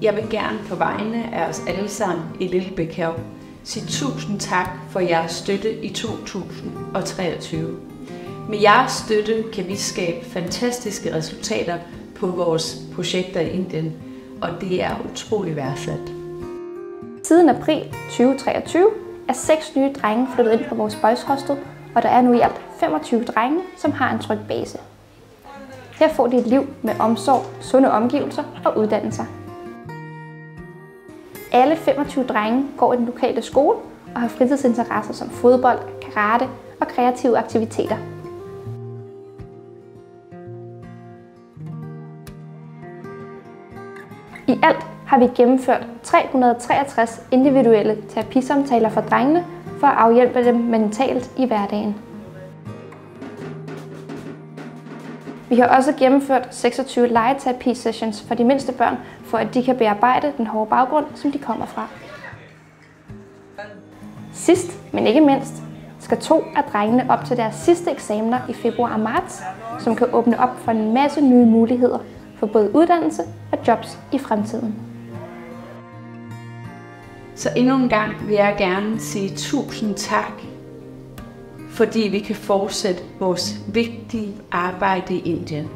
Jeg vil gerne på vegne af os alle sammen i Lillebæk Have sige tusind tak for jeres støtte i 2023. Med jeres støtte kan vi skabe fantastiske resultater på vores projekter i Indien, og det er utrolig værdsat. Siden april 2023 er 6 nye drenge flyttet ind på vores boys hostel, og der er nu i alt 25 drenge, som har en tryg base. Her får de et liv med omsorg, sunde omgivelser og uddannelser. Alle 25 drenge går i den lokale skole og har fritidsinteresser som fodbold, karate og kreative aktiviteter. I alt har vi gennemført 363 individuelle terapisamtaler for drengene for at afhjælpe dem mentalt i hverdagen. Vi har også gennemført 26 legeterapi-sessions for de mindste børn, for at de kan bearbejde den hårde baggrund, som de kommer fra. Sidst, men ikke mindst, skal 2 af drengene op til deres sidste eksamener i februar og marts, som kan åbne op for en masse nye muligheder for både uddannelse og jobs i fremtiden. Så endnu en gang vil jeg gerne sige tusind tak, fordi vi kan fortsætte vores vigtige arbejde i Indien.